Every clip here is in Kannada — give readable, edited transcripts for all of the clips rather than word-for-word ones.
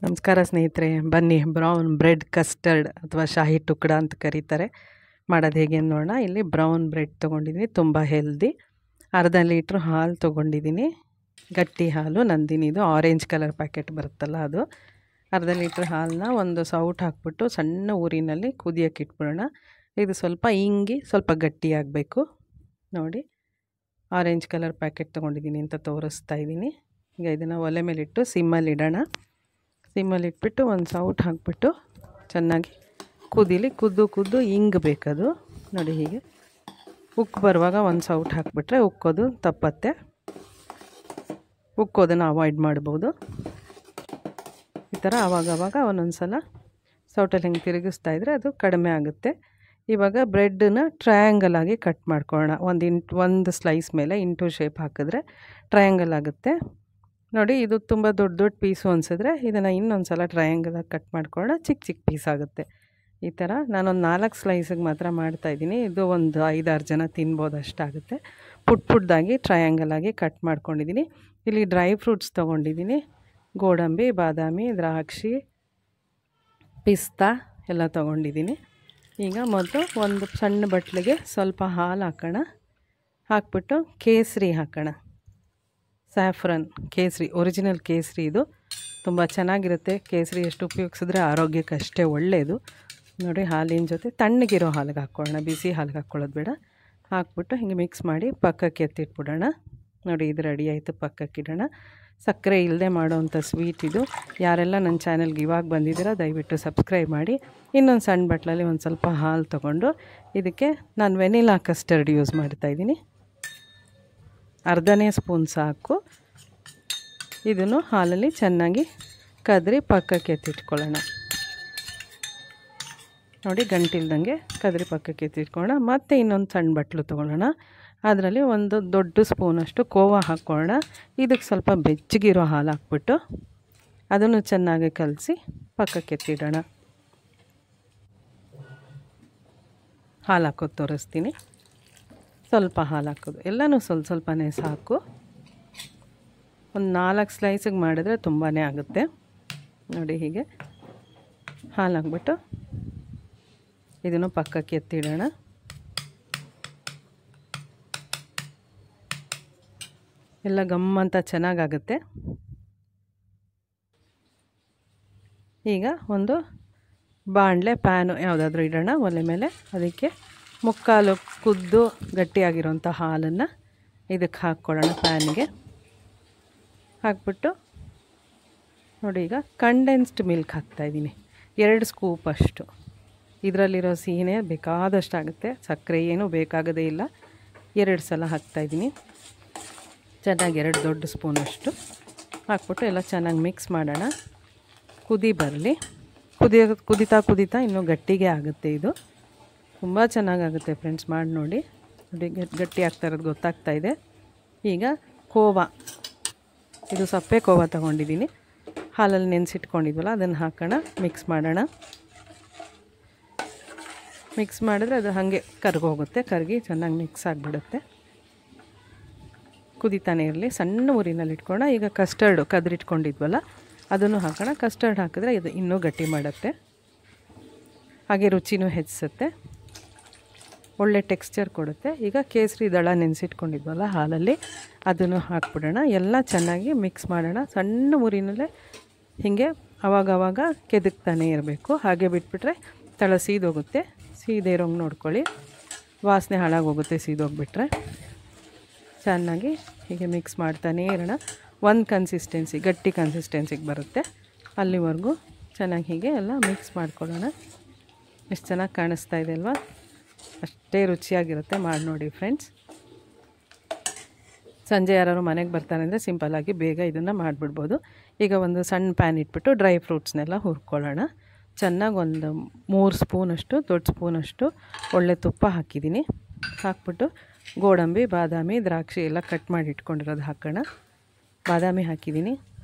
ನಮಸ್ಕಾರ ಸ್ನೇಹಿತರೆ, ಬನ್ನಿ ಬ್ರೌನ್ ಬ್ರೆಡ್ ಕಸ್ಟರ್ಡ್ ಅಥವಾ ಶಾಹಿ ಟುಕ್ಡ ಅಂತ ಕರೀತಾರೆ. ಮಾಡೋದು ಹೇಗೆ ನೋಡೋಣ. ಇಲ್ಲಿ ಬ್ರೌನ್ ಬ್ರೆಡ್ ತೊಗೊಂಡಿದ್ದೀನಿ, ತುಂಬ ಹೆಲ್ದಿ. ಅರ್ಧ ಲೀಟ್ರ್ ಹಾಲು ತೊಗೊಂಡಿದ್ದೀನಿ, ಗಟ್ಟಿ ಹಾಲು ನಂದಿನಿದು, ಆರೆಂಜ್ ಕಲರ್ ಪ್ಯಾಕೆಟ್ ಬರುತ್ತಲ್ಲ ಅದು. ಅರ್ಧ ಲೀಟ್ರ್ ಹಾಲನ್ನ ಒಂದು ಸೌಟ್ ಹಾಕ್ಬಿಟ್ಟು ಸಣ್ಣ ಊರಿನಲ್ಲಿ ಕುದಿಯೋಕ್ಕೆ ಇಟ್ಬಿಡೋಣ. ಇದು ಸ್ವಲ್ಪ ಇಂಗಿ ಸ್ವಲ್ಪ ಗಟ್ಟಿಯಾಗಬೇಕು. ನೋಡಿ, ಆರೆಂಜ್ ಕಲರ್ ಪ್ಯಾಕೆಟ್ ತೊಗೊಂಡಿದ್ದೀನಿ ಅಂತ ತೋರಿಸ್ತಾ ಇದ್ದೀನಿ. ಈಗ ಇದನ್ನು ಒಲೆ ಮೇಲಿಟ್ಟು ಸಿಮ್ಮಲ್ಲಿ ಇಡೋಣ. ಸಿಮ್ಮಲ್ಲಿ ಇಟ್ಬಿಟ್ಟು ಒಂದು ಸೌಟ್ ಹಾಕ್ಬಿಟ್ಟು ಚೆನ್ನಾಗಿ ಕುದೀಲಿ. ಕುದ್ದು ಇಂಗಬೇಕದು. ನೋಡಿ, ಹೀಗೆ ಉಕ್ಕು ಬರುವಾಗ ಒಂದು ಸೌಟ್ ಹಾಕಿಬಿಟ್ರೆ ಉಕ್ಕೋದು ತಪ್ಪತ್ತೆ. ಉಕ್ಕೋದನ್ನು ಅವಾಯ್ಡ್ ಮಾಡ್ಬೋದು. ಈ ಥರ ಆವಾಗವಾಗ ಒಂದೊಂದು ಸಲ ಸೌಟಲ್ಲಿ ಹಿಂಗೆ ತಿರುಗಿಸ್ತಾಯಿದ್ರೆ ಅದು ಕಡಿಮೆ ಆಗುತ್ತೆ. ಇವಾಗ ಬ್ರೆಡ್ಡನ್ನ ಟ್ರಯಾಂಗಲ್ ಆಗಿ ಕಟ್ ಮಾಡ್ಕೊಳ್ಳೋಣ. ಒಂದು ಸ್ಲೈಸ್ ಮೇಲೆ ಇಂಟು ಶೇಪ್ ಹಾಕಿದ್ರೆ ಟ್ರಯಾಂಗಲ್ ಆಗುತ್ತೆ. ನೋಡಿ, ಇದು ತುಂಬ ದೊಡ್ಡ ಪೀಸು ಅನಿಸಿದ್ರೆ ಇದನ್ನು ಇನ್ನೊಂದು ಸಲ ಟ್ರಯಾಂಗಲಾಗಿ ಕಟ್ ಮಾಡ್ಕೊಳ್ಳೋಣ. ಚಿಕ್ಕ ಪೀಸ್ ಆಗುತ್ತೆ. ಈ ಥರ ನಾನೊಂದು 4 ಸ್ಲೈಸಿಗೆ ಮಾತ್ರ ಮಾಡ್ತಾಯಿದ್ದೀನಿ. ಇದು ಒಂದು 5-6 ಜನ ತಿನ್ಬೋದು ಅಷ್ಟಾಗುತ್ತೆ. ಪುಟ್ಟದಾಗಿ ಟ್ರಯಾಂಗಲಾಗಿ ಕಟ್ ಮಾಡ್ಕೊಂಡಿದ್ದೀನಿ. ಇಲ್ಲಿ ಡ್ರೈ ಫ್ರೂಟ್ಸ್ ತೊಗೊಂಡಿದ್ದೀನಿ. ಗೋಡಂಬಿ, ಬಾದಾಮಿ, ದ್ರಾಕ್ಷಿ, ಪಿಸ್ತಾ ಎಲ್ಲ ತೊಗೊಂಡಿದ್ದೀನಿ. ಈಗ ಮೊದಲು ಒಂದು ಸಣ್ಣ ಬಟ್ಲಿಗೆ ಸ್ವಲ್ಪ ಹಾಲು ಹಾಕೋಣ. ಹಾಕ್ಬಿಟ್ಟು ಕೇಸರಿ ಹಾಕೋಣ. ಸ್ಯಾಫ್ರನ್ ಕೇಸರಿ, ಒರಿಜಿನಲ್ ಕೇಸರಿ ಇದು. ತುಂಬ ಚೆನ್ನಾಗಿರುತ್ತೆ. ಕೇಸರಿ ಎಷ್ಟು ಉಪಯೋಗಿಸಿದ್ರೆ ಆರೋಗ್ಯಕ್ಕೆ ಅಷ್ಟೇ ಒಳ್ಳೆಯದು. ನೋಡಿ, ಹಾಲಿನ ಜೊತೆ ತಣ್ಣಗಿರೋ ಹಾಲಿಗೆ ಹಾಕ್ಕೊಳ್ಳೋಣ, ಬಿಸಿ ಹಾಲಿಗೆ ಹಾಕ್ಕೊಳ್ಳೋದು ಬೇಡ. ಹಾಕ್ಬಿಟ್ಟು ಹಿಂಗೆ ಮಿಕ್ಸ್ ಮಾಡಿ ಪಕ್ಕಕ್ಕೆ ಎತ್ತಿಟ್ಬಿಡೋಣ. ನೋಡಿ, ಇದು ರೆಡಿ ಆಯಿತು. ಪಕ್ಕಕ್ಕಿಡೋಣ. ಸಕ್ಕರೆ ಇಲ್ಲದೆ ಮಾಡೋವಂಥ ಸ್ವೀಟ್ ಇದು. ಯಾರೆಲ್ಲ ನನ್ನ ಚಾನಲ್ಗೆ ಇವಾಗ ಬಂದಿದ್ದೀರಾ ದಯವಿಟ್ಟು ಸಬ್ಸ್ಕ್ರೈಬ್ ಮಾಡಿ. ಇನ್ನೊಂದು ಸಣ್ಣ ಬಟ್ಲಲ್ಲಿ ಒಂದು ಸ್ವಲ್ಪ ಹಾಲು ತೊಗೊಂಡು ಇದಕ್ಕೆ ನಾನು ವೆನಿಲಾ ಕಸ್ಟರ್ಡ್ ಯೂಸ್ ಮಾಡ್ತಾಯಿದ್ದೀನಿ. ಅರ್ಧನೇ ಸ್ಪೂನ್ ಸಾಕು. ಇದನ್ನು ಹಾಲಲ್ಲಿ ಚೆನ್ನಾಗಿ ಕದರಿ ಪಕ್ಕಕ್ಕೆ ಎತ್ತಿಟ್ಕೊಳ್ಳೋಣ. ನೋಡಿ, ಗಂಟಿಲ್ದಂಗೆ ಕದರಿ ಪಕ್ಕಕ್ಕೆ ಎತ್ತಿಟ್ಕೊಳ್ಳೋಣ. ಮತ್ತು ಇನ್ನೊಂದು ಸಣ್ಣ ಬಟ್ಲು ತೊಗೊಳ್ಳೋಣ. ಅದರಲ್ಲಿ ಒಂದು ದೊಡ್ಡ ಸ್ಪೂನಷ್ಟು ಕೋವಾ ಹಾಕ್ಕೊಳ್ಳೋಣ. ಇದಕ್ಕೆ ಸ್ವಲ್ಪ ಬೆಚ್ಚಗಿರೋ ಹಾಲು ಹಾಕ್ಬಿಟ್ಟು ಅದನ್ನು ಚೆನ್ನಾಗಿ ಕಲಸಿ ಪಕ್ಕಕ್ಕೆ ಎತ್ತಿಡೋಣ. ಹಾಲು ಹಾಕೋದು ತೋರಿಸ್ತೀನಿ. ಸ್ವಲ್ಪ ಹಾಲು ಹಾಕೋದು, ಎಲ್ಲನೂ ಸ್ವಲ್ಪನೇ ಸಾಕು. ಒಂದು 4 ಸ್ಲೈಸಿಗೆ ಮಾಡಿದ್ರೆ ತುಂಬಾ ಆಗುತ್ತೆ. ನೋಡಿ, ಹೀಗೆ ಹಾಲು ಹಾಕ್ಬಿಟ್ಟು ಇದನ್ನು ಪಕ್ಕಕ್ಕೆ ಎತ್ತಿಡೋಣ. ಎಲ್ಲ ಗಮ್ಮಂತ ಚೆನ್ನಾಗಾಗುತ್ತೆ. ಈಗ ಒಂದು ಬಾಣಲೆ ಪ್ಯಾನು ಯಾವುದಾದ್ರೂ ಇಡೋಣ ಒಲೆ ಮೇಲೆ. ಅದಕ್ಕೆ ಮುಕ್ಕಾಲು ಕುದ್ದು ಗಟ್ಟಿಯಾಗಿರೋಂಥ ಹಾಲನ್ನು ಇದಕ್ಕೆ ಹಾಕ್ಕೊಳ್ಳೋಣ. ಪ್ಯಾನಿಗೆ ಹಾಕ್ಬಿಟ್ಟು ನೋಡಿ, ಈಗ ಕಂಡೆನ್ಸ್ಡ್ ಮಿಲ್ಕ್ ಹಾಕ್ತಾಯಿದ್ದೀನಿ. 2 ಸ್ಕೂಪ್ ಅಷ್ಟು. ಇದರಲ್ಲಿರೋ ಸಿಹಿನೇ ಬೇಕಾದಷ್ಟು ಆಗುತ್ತೆ. ಸಕ್ಕರೆ ಏನೂ ಬೇಕಾಗೋದೇ ಇಲ್ಲ. 2 ಸಲ ಹಾಕ್ತಾಯಿದ್ದೀನಿ. ಚೆನ್ನಾಗಿ 2 ದೊಡ್ಡ ಸ್ಪೂನಷ್ಟು ಹಾಕ್ಬಿಟ್ಟು ಎಲ್ಲ ಚೆನ್ನಾಗಿ ಮಿಕ್ಸ್ ಮಾಡೋಣ. ಕುದಿ ಬರಲಿ. ಕುದೀತಾ ಇನ್ನೂ ಗಟ್ಟಿಗೆ ಆಗುತ್ತೆ. ಇದು ತುಂಬ ಚೆನ್ನಾಗಾಗುತ್ತೆ ಫ್ರೆಂಡ್ಸ್, ಮಾಡಿ ನೋಡಿ. ನೋಡಿ, ಗಟ್ಟಿ ಆಗ್ತಾ ಇರೋದು ಗೊತ್ತಾಗ್ತಾಯಿದೆ. ಈಗ ಕೋವಾ, ಇದು ಸಪ್ಪೆ ಕೋವಾ ತೊಗೊಂಡಿದ್ದೀನಿ. ಹಾಲಲ್ಲಿ ನೆನೆಸಿಟ್ಕೊಂಡಿದ್ವಲ್ಲ ಅದನ್ನು ಹಾಕೋಣ. ಮಿಕ್ಸ್ ಮಾಡೋಣ. ಮಿಕ್ಸ್ ಮಾಡಿದ್ರೆ ಅದು ಹಾಗೆ ಕರಗೋಗುತ್ತೆ. ಕರಗಿ ಚೆನ್ನಾಗಿ ಮಿಕ್ಸ್ ಆಗಿಬಿಡುತ್ತೆ. ಕುದಿತಾನೆ ಇರಲಿ. ಸಣ್ಣ ಊರಿನಲ್ಲಿ ಇಟ್ಕೊಳ್ಳೋಣ. ಈಗ ಕಸ್ಟರ್ಡು ಕದ್ರಿಟ್ಕೊಂಡಿದ್ವಲ್ಲ ಅದನ್ನು ಹಾಕೋಣ. ಕಸ್ಟರ್ಡ್ ಹಾಕಿದ್ರೆ ಇದು ಇನ್ನೂ ಗಟ್ಟಿ ಮಾಡುತ್ತೆ, ಹಾಗೆ ರುಚಿನೂ ಹೆಚ್ಚಿಸುತ್ತೆ, ಒಳ್ಳೆ ಟೆಕ್ಸ್ಚರ್ ಕೊಡುತ್ತೆ. ಈಗ ಕೇಸರಿ ದಳ ನೆನೆಸಿಟ್ಕೊಂಡಿದ್ವಲ್ಲ ಹಾಲಲ್ಲಿ ಅದನ್ನು ಹಾಕ್ಬಿಡೋಣ. ಎಲ್ಲ ಚೆನ್ನಾಗಿ ಮಿಕ್ಸ್ ಮಾಡೋಣ. ಸಣ್ಣ ಊರಿನಲ್ಲೇ ಹೀಗೆ ಅವಾಗವಾಗ ಕೆದಕ್ತಾನೆ ಇರಬೇಕು. ಹಾಗೆ ಬಿಟ್ಬಿಟ್ರೆ ತಳ ಸೀದೋಗುತ್ತೆ. ಸೀದೆ ಇರೋಂಗೆ ನೋಡ್ಕೊಳ್ಳಿ, ವಾಸನೆ ಹಾಳಾಗೋಗುತ್ತೆ ಸೀದೋಗ್ಬಿಟ್ರೆ. ಚೆನ್ನಾಗಿ ಹೀಗೆ ಮಿಕ್ಸ್ ಮಾಡ್ತಾನೇ ಇರೋಣ. ಒಂದು ಕನ್ಸಿಸ್ಟೆನ್ಸಿ, ಗಟ್ಟಿ ಕನ್ಸಿಸ್ಟೆನ್ಸಿಗೆ ಬರುತ್ತೆ. ಅಲ್ಲಿವರೆಗೂ ಚೆನ್ನಾಗಿ ಹೀಗೆ ಎಲ್ಲ ಮಿಕ್ಸ್ ಮಾಡ್ಕೊಳ್ಳೋಣ. ಎಷ್ಟು ಚೆನ್ನಾಗಿ ಕಾಣಿಸ್ತಾ ಇದೆ ಅಲ್ವಾ? ಅಷ್ಟೇ ರುಚಿಯಾಗಿರುತ್ತೆ. ಮಾಡಿ ನೋಡಿ ಫ್ರೆಂಡ್ಸ್. ಸಂಜೆ ಯಾರು ಮನೆಗೆ ಬರ್ತಾರೆ ಅಂದರೆ ಸಿಂಪಲ್ಲಾಗಿ ಬೇಗ ಇದನ್ನು ಮಾಡಿಬಿಡ್ಬೋದು. ಈಗ ಒಂದು ಸಣ್ಣ ಪ್ಯಾನ್ ಇಟ್ಬಿಟ್ಟು ಡ್ರೈ ಫ್ರೂಟ್ಸ್ನೆಲ್ಲ ಹುರ್ಕೊಳ್ಳೋಣ. ಚೆನ್ನಾಗಿ ಒಂದು 3 ಸ್ಪೂನಷ್ಟು, ದೊಡ್ಡ ಸ್ಪೂನಷ್ಟು ಒಳ್ಳೆ ತುಪ್ಪ ಹಾಕಿದ್ದೀನಿ. ಹಾಕ್ಬಿಟ್ಟು ಗೋಡಂಬಿ, ಬಾದಾಮಿ, ದ್ರಾಕ್ಷಿ ಎಲ್ಲ ಕಟ್ ಮಾಡಿ ಇಟ್ಕೊಂಡಿರೋದು ಹಾಕೋಣ. ಬಾದಾಮಿ ಹಾಕಿದ್ದೀನಿ,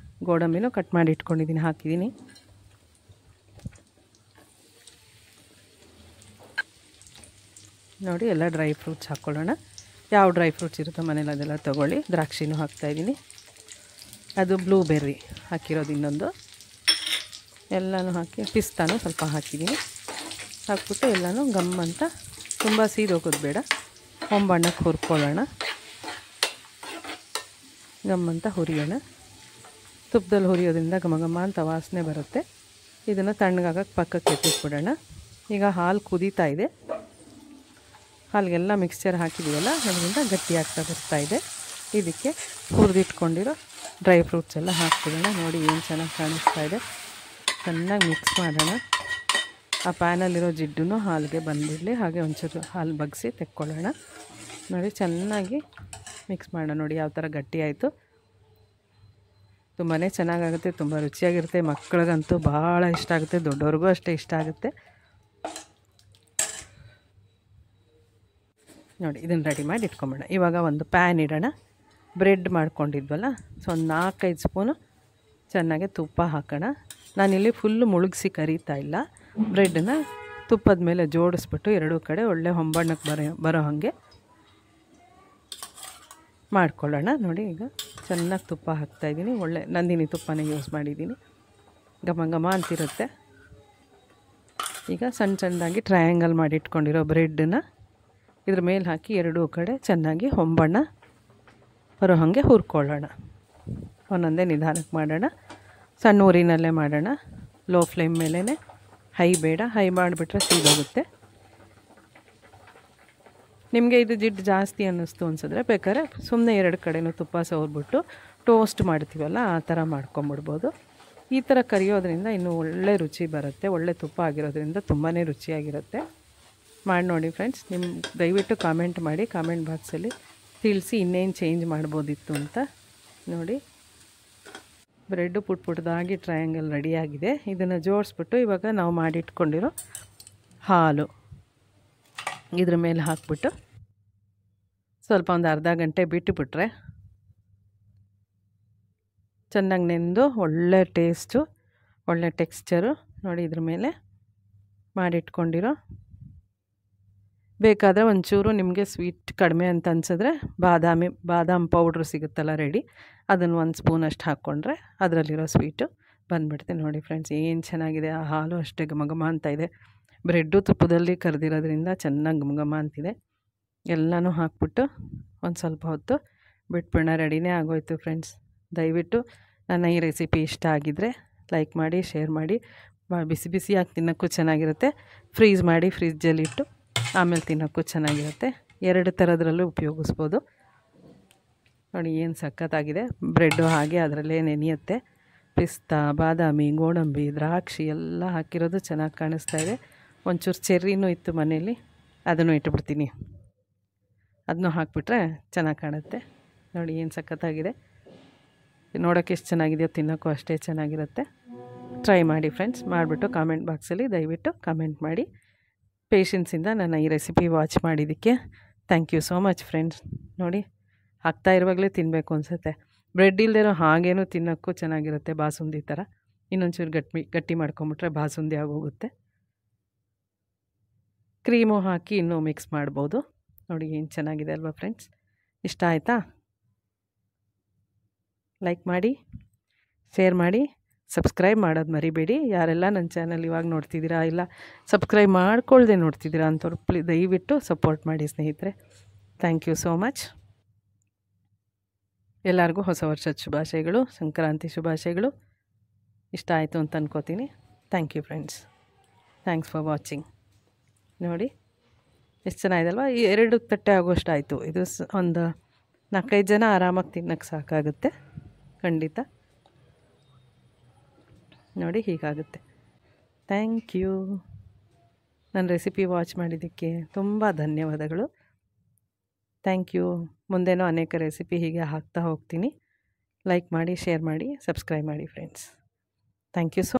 ಗೋಡಂಬಿನೂ ಕಟ್ ಮಾಡಿ ಇಟ್ಕೊಂಡಿದ್ದೀನಿ ಹಾಕಿದ್ದೀನಿ. ನೋಡಿ, ಎಲ್ಲ ಡ್ರೈ ಫ್ರೂಟ್ಸ್ ಹಾಕ್ಕೊಳ್ಳೋಣ. ಯಾವ ಡ್ರೈ ಫ್ರೂಟ್ಸ್ ಇರುತ್ತೋ ಮನೇಲಿ ಅದೆಲ್ಲ ತೊಗೊಳ್ಳಿ. ದ್ರಾಕ್ಷಿನೂ ಹಾಕ್ತಾಯಿದ್ದೀನಿ. ಅದು ಬ್ಲೂಬೆರ್ರಿ ಹಾಕಿರೋದು ಇನ್ನೊಂದು. ಎಲ್ಲನೂ ಹಾಕಿ ಪಿಸ್ತಾನು ಸ್ವಲ್ಪ ಹಾಕಿದ್ದೀನಿ. ಹಾಕ್ಬಿಟ್ಟು ಎಲ್ಲನೂ ಗಮ್ ಅಂತ ತುಂಬ ಸೀದೋಗೋದು ಬೇಡ, ಹೊಂಬಣ್ಣಕ್ಕೆ ಹುರ್ಕೊಳ್ಳೋಣ. ಗಮ್ ಅಂತ ಹುರಿಯೋಣ. ತುಪ್ಪದಲ್ಲಿ ಹುರಿಯೋದ್ರಿಂದ ಘಮ ಘಮ ಅಂತ ವಾಸನೆ ಬರುತ್ತೆ. ಇದನ್ನು ತಣ್ಣಗಾಗಕ್ಕೆ ಪಕ್ಕಕ್ಕೆ ಎತ್ತಿಟ್ಬಿಡೋಣ. ಈಗ ಹಾಲು ಕುದೀತಾ ಇದೆ. ಹಾಲಿಗೆಲ್ಲ ಮಿಕ್ಸ್ಚರ್ ಹಾಕಿದ್ದೀವಲ್ಲ, ಅದರಿಂದ ಗಟ್ಟಿ ಆಗ್ತಾ ಬರ್ತಾಯಿದೆ. ಇದಕ್ಕೆ ಹುರಿದಿಟ್ಕೊಂಡಿರೋ ಡ್ರೈ ಫ್ರೂಟ್ಸ್ ಎಲ್ಲ ಹಾಕ್ಬಿಡೋಣ. ನೋಡಿ ಏನು ಚೆನ್ನಾಗಿ ಕಾಣಿಸ್ತಾ ಇದೆ. ಚೆನ್ನಾಗಿ ಮಿಕ್ಸ್ ಮಾಡೋಣ. ಆ ಪ್ಯಾನಲ್ಲಿರೋ ಜಿಡ್ಡು ಹಾಲಿಗೆ ಬಂದುಬಿಡಲಿ. ಹಾಗೆ ಒಂಚೂರು ಹಾಲು ಬಗ್ಗಿಸಿ ತೆಕ್ಕೊಳ್ಳೋಣ. ನೋಡಿ ಚೆನ್ನಾಗಿ ಮಿಕ್ಸ್ ಮಾಡೋಣ. ನೋಡಿ ಯಾವ ಥರ ಗಟ್ಟಿ ಆಯಿತು. ತುಂಬಾ ಚೆನ್ನಾಗಾಗುತ್ತೆ, ತುಂಬ ರುಚಿಯಾಗಿರುತ್ತೆ. ಮಕ್ಕಳಿಗಂತೂ ಭಾಳ ಇಷ್ಟ ಆಗುತ್ತೆ, ದೊಡ್ಡವ್ರಿಗೂ ಅಷ್ಟೇ ಇಷ್ಟ ಆಗುತ್ತೆ. ನೋಡಿ ಇದನ್ನು ರೆಡಿ ಮಾಡಿ ಇಟ್ಕೊಂಬೋಣ. ಇವಾಗ ಒಂದು ಪ್ಯಾನ್ ಇಡೋಣ. ಬ್ರೆಡ್ ಮಾಡ್ಕೊಂಡಿದ್ವಲ್ಲ, ಸೊ ಒಂದು 4-5 ಸ್ಪೂನು ಚೆನ್ನಾಗಿ ತುಪ್ಪ ಹಾಕೋಣ. ನಾನಿಲ್ಲಿ ಫುಲ್ಲು ಮುಳುಗಿಸಿ ಕರೀತಾ ಇಲ್ಲ. ಬ್ರೆಡ್ಡನ್ನ ತುಪ್ಪದ ಮೇಲೆ ಜೋಡಿಸ್ಬಿಟ್ಟು ಎರಡೂ ಕಡೆ ಒಳ್ಳೆ ಹೊಂಬಣ್ಣಕ್ಕೆ ಬರೋ ಹಾಗೆ ಮಾಡ್ಕೊಳ್ಳೋಣ. ನೋಡಿ ಈಗ ಚೆನ್ನಾಗಿ ತುಪ್ಪ ಹಾಕ್ತಾಯಿದ್ದೀನಿ. ಒಳ್ಳೆ ನಂದಿನಿ ತುಪ್ಪನೇ ಯೂಸ್ ಮಾಡಿದ್ದೀನಿ. ಘಮ ಘಮ ಅಂತಿರುತ್ತೆ. ಈಗ ಸಣ್ಣ ಸಣ್ಣದಾಗಿ ಟ್ರಯಾಂಗಲ್ ಮಾಡಿ ಇಟ್ಕೊಂಡಿರೋ ಬ್ರೆಡ್ಡನ್ನ ಇದ್ರ ಮೇಲೆ ಹಾಕಿ ಎರಡೂ ಕಡೆ ಚೆನ್ನಾಗಿ ಹೊಂಬಣ್ಣ ಬರೋ ಹಾಗೆ ಹುರ್ಕೊಳ್ಳೋಣ. ಒಂದೊಂದೇ ನಿಧಾನಕ್ಕೆ ಮಾಡೋಣ. ಸಣ್ಣ ಊರಿನಲ್ಲೇ ಮಾಡೋಣ. ಲೋ ಫ್ಲೇಮ್ ಮೇಲೇ, ಹೈ ಬೇಡ. ಹೈ ಮಾಡಿಬಿಟ್ರೆ ಸೀದೋಗುತ್ತೆ. ನಿಮಗೆ ಇದು ಜಿಡ್ಡು ಜಾಸ್ತಿ ಅನ್ನಿಸ್ತು ಅನಿಸಿದ್ರೆ ಬೇಕಾದ್ರೆ ಸುಮ್ಮನೆ 2 ಕಡೆನೂ ತುಪ್ಪ ಸವರ್ಬಿಟ್ಟು ಟೋಸ್ಟ್ ಮಾಡ್ತೀವಲ್ಲ, ಆ ಥರ ಮಾಡ್ಕೊಂಬಿಡ್ಬೋದು. ಈ ಥರ ಕರಿಯೋದ್ರಿಂದ ಇನ್ನೂ ಒಳ್ಳೆ ರುಚಿ ಬರುತ್ತೆ. ಒಳ್ಳೆ ತುಪ್ಪ ಆಗಿರೋದ್ರಿಂದ ತುಂಬಾ ರುಚಿಯಾಗಿರುತ್ತೆ. ಮಾಡಿ ನೋಡಿ ಫ್ರೆಂಡ್ಸ್. ದಯವಿಟ್ಟು ಕಾಮೆಂಟ್ ಮಾಡಿ, ಕಾಮೆಂಟ್ ಬಾಕ್ಸಲ್ಲಿ ತಿಳಿಸಿ ಇನ್ನೇನು ಚೇಂಜ್ ಮಾಡ್ಬೋದಿತ್ತು ಅಂತ. ನೋಡಿ ಬ್ರೆಡ್ಡು ಪುಟ್ಟದಾಗಿ ಟ್ರಯಾಂಗಲ್ ರೆಡಿಯಾಗಿದೆ. ಇದನ್ನು ಜೋಡಿಸ್ಬಿಟ್ಟು ಇವಾಗ ನಾವು ಮಾಡಿಟ್ಕೊಂಡಿರೋ ಹಾಲು ಇದ್ರ ಮೇಲೆ ಹಾಕ್ಬಿಟ್ಟು ಸ್ವಲ್ಪ ಒಂದು ಅರ್ಧ ಗಂಟೆ ಬಿಟ್ಟುಬಿಟ್ರೆ ಚೆನ್ನಾಗಿ ನೆಂದು ಒಳ್ಳೆ ಟೇಸ್ಟು, ಒಳ್ಳೆ ಟೆಕ್ಸ್ಚರು. ನೋಡಿ ಇದ್ರ ಮೇಲೆ ಮಾಡಿಟ್ಕೊಂಡಿರೋ, ಬೇಕಾದರೆ ಒಂಚೂರು ನಿಮಗೆ ಸ್ವೀಟ್ ಕಡಿಮೆ ಅಂತ ಅನಿಸಿದ್ರೆ ಬಾದಾಮ್ ಪೌಡ್ರು ಸಿಗುತ್ತಲ್ಲ ರೆಡಿ, ಅದನ್ನು 1 ಸ್ಪೂನಷ್ಟು ಹಾಕ್ಕೊಂಡ್ರೆ ಅದರಲ್ಲಿರೋ ಸ್ವೀಟು ಬಂದುಬಿಡುತ್ತೆ. ನೋಡಿ ಫ್ರೆಂಡ್ಸ್ ಏನು ಚೆನ್ನಾಗಿದೆ. ಆ ಹಾಲು ಅಷ್ಟೇ ಘಮ ಘಮ ಅಂತ ಇದೆ. ಬ್ರೆಡ್ಡು ತುಪ್ಪದಲ್ಲಿ ಕರೆದಿರೋದ್ರಿಂದ ಚೆನ್ನಾಗಿ ಘಮ ಘಮ ಅಂತಿದೆ. ಎಲ್ಲನೂ ಹಾಕ್ಬಿಟ್ಟು ಒಂದು ಸ್ವಲ್ಪ ಹೊತ್ತು ಬಿಟ್ಬಿಡೋಣ. ರೆಡಿನೇ ಆಗೋಯ್ತು ಫ್ರೆಂಡ್ಸ್. ದಯವಿಟ್ಟು ನನ್ನ ಈ ರೆಸಿಪಿ ಇಷ್ಟ ಆಗಿದ್ದರೆ ಲೈಕ್ ಮಾಡಿ, ಶೇರ್ ಮಾಡಿ. ಬಿಸಿ ಬಿಸಿಯಾಗಿ ತಿನ್ನೋಕ್ಕೂ ಚೆನ್ನಾಗಿರುತ್ತೆ. ಫ್ರೀಸ್ ಮಾಡಿ ಫ್ರಿಜ್ಜಲ್ಲಿಟ್ಟು ಆಮೇಲೆ ತಿನ್ನೋಕ್ಕೂ ಚೆನ್ನಾಗಿರುತ್ತೆ. 2 ಥರದ್ರಲ್ಲೂ ಉಪಯೋಗಿಸ್ಬೋದು. ನೋಡಿ ಏನು ಸಖತ್ತಾಗಿದೆ. ಬ್ರೆಡ್ಡು ಹಾಗೆ ಅದರಲ್ಲೇ ನೆನೆಯುತ್ತೆ. ಪಿಸ್ತಾ, ಬಾದಾಮಿ, ಗೋಡಂಬಿ, ದ್ರಾಕ್ಷಿ ಎಲ್ಲ ಹಾಕಿರೋದು ಚೆನ್ನಾಗಿ ಕಾಣಿಸ್ತಾ ಇದೆ. ಒಂಚೂರು ಚೆರ್ರಿನೂ ಇತ್ತು ಮನೇಲಿ, ಅದನ್ನು ಇಟ್ಬಿಡ್ತೀನಿ. ಅದನ್ನು ಹಾಕಿಬಿಟ್ರೆ ಚೆನ್ನಾಗಿ ಕಾಣುತ್ತೆ. ನೋಡಿ ಏನು ಸಖತ್ತಾಗಿದೆ. ನೋಡೋಕ್ಕೆ ಎಷ್ಟು ಚೆನ್ನಾಗಿದೆಯೋ ತಿನ್ನೋಕ್ಕೂ ಅಷ್ಟೇ ಚೆನ್ನಾಗಿರುತ್ತೆ. ಟ್ರೈ ಮಾಡಿ ಫ್ರೆಂಡ್ಸ್. ಮಾಡಿಬಿಟ್ಟು ಕಾಮೆಂಟ್ ಬಾಕ್ಸಲ್ಲಿ ದಯವಿಟ್ಟು ಕಾಮೆಂಟ್ ಮಾಡಿ. ಪೇಷನ್ಸಿಂದ ನನ್ನ ಈ ರೆಸಿಪಿ ವಾಚ್ ಮಾಡಿದ್ದಕ್ಕೆ thank you so much friends. ನೋಡಿ ಹಾಕ್ತಾ ಇರುವಾಗಲೇ ತಿನ್ನಬೇಕು ಅನಿಸುತ್ತೆ. ಬ್ರೆಡ್ ಇಲ್ಲದೇನೋ ಹಾಗೇನೂ ತಿನ್ನೋಕ್ಕೂ ಚೆನ್ನಾಗಿರುತ್ತೆ. ಬಾಸುಂದಿ ಥರ ಇನ್ನೊಂಚೂರು ಗಟ್ಟಿ ಮಾಡ್ಕೊಂಬಿಟ್ರೆ ಬಾಸುಂದಿ ಆಗೋಗುತ್ತೆ. ಕ್ರೀಮು ಹಾಕಿ ಇನ್ನೂ ಮಿಕ್ಸ್ ಮಾಡ್ಬೋದು. ನೋಡಿ ಏನು ಚೆನ್ನಾಗಿದೆ ಅಲ್ವಾ ಫ್ರೆಂಡ್ಸ್. ಇಷ್ಟ ಆಯಿತಾ? ಲೈಕ್ ಮಾಡಿ, ಶೇರ್ ಮಾಡಿ, ಸಬ್ಸ್ಕ್ರೈಬ್ ಮಾಡೋದು ಮರಿಬೇಡಿ. ಯಾರೆಲ್ಲ ನನ್ನ ಚಾನಲ್ ಇವಾಗ ನೋಡ್ತಿದ್ದೀರಾ, ಇಲ್ಲ ಸಬ್ಸ್ಕ್ರೈಬ್ ಮಾಡ್ಕೊಳ್ದೆ ನೋಡ್ತಿದ್ದೀರಾ ಅಂಥವ್ರು ದಯವಿಟ್ಟು ಸಪೋರ್ಟ್ ಮಾಡಿ ಸ್ನೇಹಿತರೆ. Thank you so much. ಎಲ್ಲರಿಗೂ ಹೊಸ ವರ್ಷದ ಶುಭಾಶಯಗಳು, ಸಂಕ್ರಾಂತಿ ಶುಭಾಶಯಗಳು. ಇಷ್ಟ ಆಯಿತು ಅಂತ ಅನ್ಕೋತೀನಿ. Thank you friends. Thanks for watching. ನೋಡಿ ಎಷ್ಟು ಚೆನ್ನಾಗಿದಲ್ವ. ಈ 2 ತಟ್ಟೆ ಆಗೋಷ್ಟು ಆಯಿತು. ಇದು ಒಂದು 4-5 ಜನ ಆರಾಮಾಗಿ ತಿನ್ನೋಕ್ಕೆ ಸಾಕಾಗುತ್ತೆ ಖಂಡಿತ. ನೋಡಿ ಹೀಗಾಗುತ್ತೆ. Thank you. ನನ್ನ ರೆಸಿಪಿ ವಾಚ್ ಮಾಡಿದ್ದಕ್ಕೆ ತುಂಬ ಧನ್ಯವಾದಗಳು. Thank you. ಮುಂದೇನೂ ಅನೇಕ ರೆಸಿಪಿ ಹೀಗೆ ಹಾಕ್ತಾ ಹೋಗ್ತೀನಿ. ಲೈಕ್ ಮಾಡಿ, ಶೇರ್ ಮಾಡಿ, ಸಬ್ಸ್ಕ್ರೈಬ್ ಮಾಡಿ ಫ್ರೆಂಡ್ಸ್. Thank you so